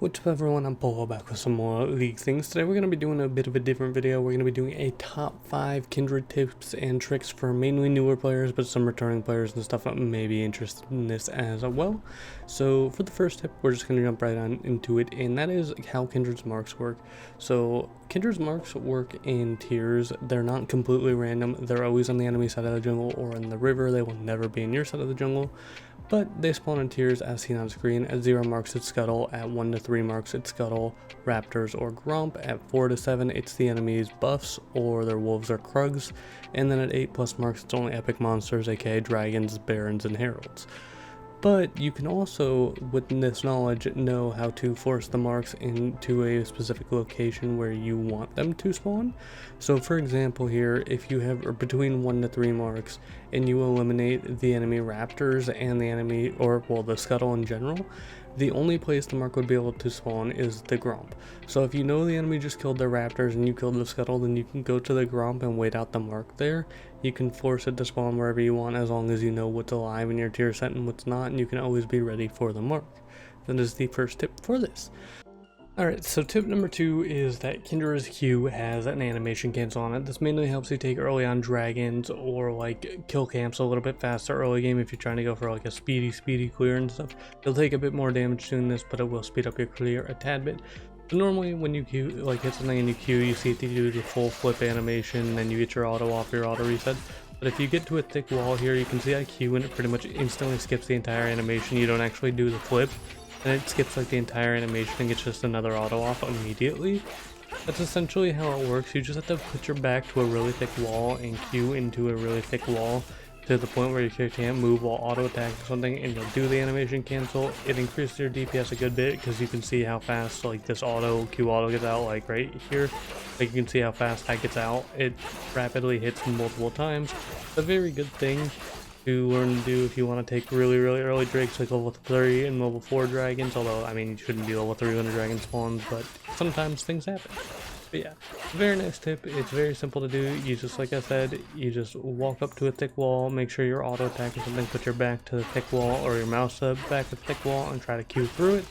What's up everyone, I'm Polo, back with some more League things. Today we're going to be doing a bit of a different video. We're going to be doing a top 5 Kindred tips and tricks for mainly newer players, but some returning players and stuff that may be interested in this as well. So for the first tip, we're just going to jump right on into it, and that is how Kindred's marks work. So Kindred's marks work in tiers. They're not completely random. They're always on the enemy side of the jungle or in the river. They will never be in your side of the jungle. But they spawn in tiers as seen on screen. At 0 marks it's Scuttle, at 1 to 3 marks it's Scuttle, Raptors, or Gromp, at 4 to 7 it's the enemy's buffs or their wolves or Krugs, and then at 8+ marks it's only epic monsters, aka dragons, barons, and heralds. But you can also, with this knowledge, know how to force the marks into a specific location where you want them to spawn. So for example here, if you have between 1 to 3 marks and you eliminate the enemy raptors and the enemy, or well, the scuttle in general, the only place the mark would be able to spawn is the Gromp. So if you know the enemy just killed the raptors and you killed the scuttle, then you can go to the Gromp and wait out the mark there. You can force it to spawn wherever you want as long as you know what's alive in your tier set and what's not, and you can always be ready for the mark. That is the first tip for this. Alright, so tip number 2 is that Kindred's Q has an animation cancel on it. This mainly helps you take early on dragons or like kill camps a little bit faster early game if you're trying to go for like a speedy clear and stuff. You'll take a bit more damage doing this, but it will speed up your clear a tad bit. So normally when you Q, like hit something and you Q, you see it do the full flip animation, then you get your auto off, your auto reset. But if you get to a thick wall here, you can see I Q and it pretty much instantly skips the entire animation. You don't actually do the flip. And it skips like the entire animation and gets just another auto off immediately. That's essentially how it works. You just have to put your back to a really thick wall and Q into a really thick wall to the point where you can't move while auto attacking something, and you'll do the animation cancel. It increases your DPS a good bit because you can see how fast like this Q auto gets out, like right here. Like you can see how fast that gets out. It rapidly hits multiple times. It's a very good thing to learn to do if you want to take really early drakes like level 3 and level 4 dragons, although I mean you shouldn't be level 3 when the dragon spawns, but sometimes things happen. But yeah, very nice tip. It's very simple to do. You just, like I said, you just walk up to a thick wall, make sure you're auto attacking something, put your back to the thick wall or your mouse back to the thick wall and try to Q through it,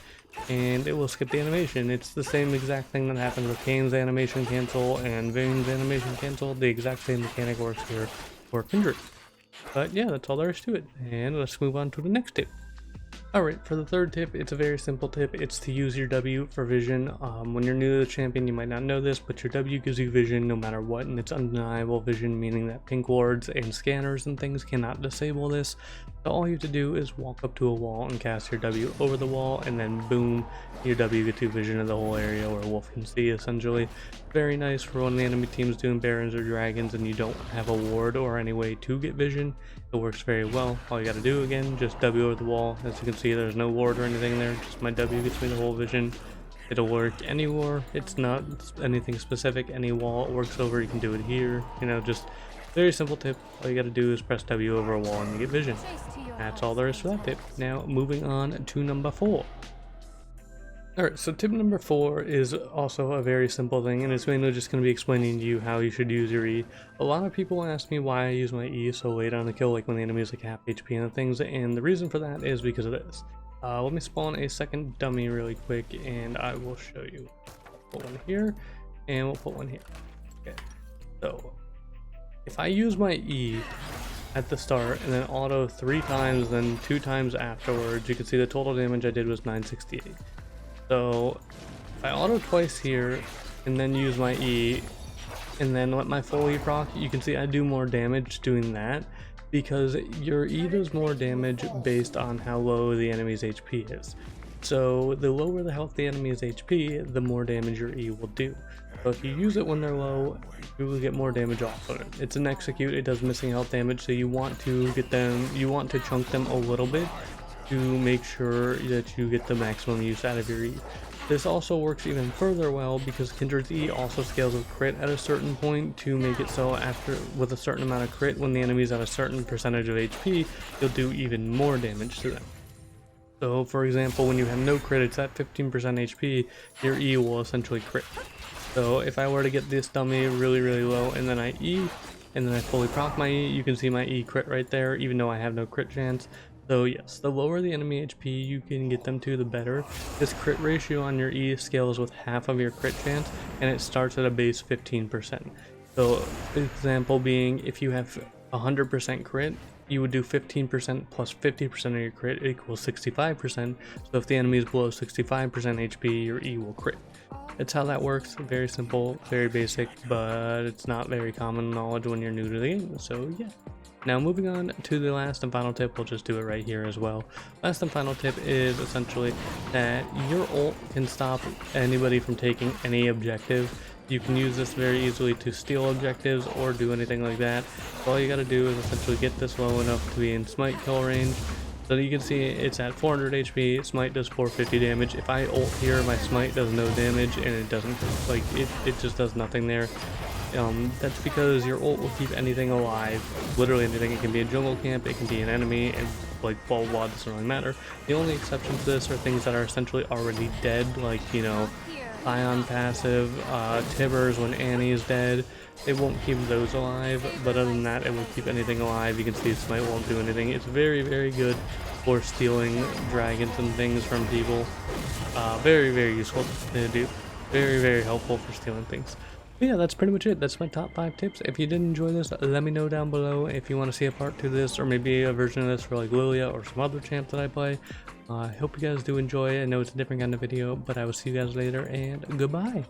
and it will skip the animation. It's the same exact thing that happens with Kane's animation cancel and Vane's animation cancel. The exact same mechanic works here for Kindred. But yeah, that's all there is to it, and let's move on to the next tip. Alright, for the third tip, it's a very simple tip. It's to use your W for vision. When you're new to the champion, you might not know this, but your W gives you vision no matter what, and it's undeniable vision, meaning that pink wards and scanners and things cannot disable this. So all you have to do is walk up to a wall and cast your W over the wall, and then boom, your W gets you vision of the whole area where a wolf can see, essentially. Very nice for when the enemy team's doing barons or dragons and you don't have a ward or any way to get vision. It works very well. All you gotta do, again, just W over the wall. As you can see, there's no ward or anything there, just my W gets me the whole vision. It'll work anywhere. It's not anything specific, any wall it works over. You can do it here, you know, just very simple tip. All you gotta do is press W over a wall and you get vision. That's all there is for that tip. Now moving on to number 4. Alright, so tip number 4 is also a very simple thing, and it's mainly just going to be explaining to you how you should use your E. A lot of people ask me why I use my E so late on the kill, like when the enemy is like half HP and things, and the reason for that is because of this. Let me spawn a second dummy really quick and I will show you. Put one here, and we'll put one here. Okay, so if I use my E at the start and then auto 3 times, then 2 times afterwards, you can see the total damage I did was 968. So if I auto twice here and then use my E and then let my full E proc, you can see I do more damage doing that because your E does more damage based on how low the enemy's HP is. So the lower the health the enemy's HP, the more damage your E will do. So if you use it when they're low, you will get more damage off of it. It's an execute, it does missing health damage, so you want to get them, you want to chunk them a little bit to make sure that you get the maximum use out of your E. This also works even further well because Kindred's E also scales with crit at a certain point to make it so after with a certain amount of crit, when the enemy's at a certain percentage of HP, you'll do even more damage to them. So for example, when you have no crit, it's at 15% HP, your E will essentially crit. So if I were to get this dummy really low and then I E, and then I fully proc my E, you can see my E crit right there, even though I have no crit chance. So yes, the lower the enemy HP you can get them to, the better. This crit ratio on your E scales with half of your crit chance, and it starts at a base 15%. So example being, if you have 100% crit, you would do 15% plus 50% of your crit equals 65%. So if the enemy is below 65% HP, your E will crit. That's how that works. Very simple, very basic, but it's not very common knowledge when you're new to the game. So yeah. Now moving on to the last and final tip, we'll just do it right here as well. Last and final tip is essentially that your ult can stop anybody from taking any objective. You can use this very easily to steal objectives or do anything like that. So all you gotta do is essentially get this low enough to be in smite kill range. So you can see it's at 400 HP, smite does 450 damage. If I ult here, my smite does no damage and it doesn't, like, it just does nothing there. That's because your ult will keep anything alive, literally anything. It can be a jungle camp, it can be an enemy, and like blah blah, doesn't really matter. The only exception to this are things that are essentially already dead, like, you know, Ion passive, Tibbers when Annie is dead. It won't keep those alive, but other than that, it won't keep anything alive. You can see Smite won't do anything. It's very, very good for stealing dragons and things from people. Very, very useful to do. Very, very helpful for stealing things. But yeah, that's pretty much it. That's my top 5 tips. If you did enjoy this, let me know down below if you want to see a part 2 of this, or maybe a version of this for like Lilia or some other champ that I play. I hope you guys do enjoy it. I know it's a different kind of video, but I will see you guys later, and goodbye.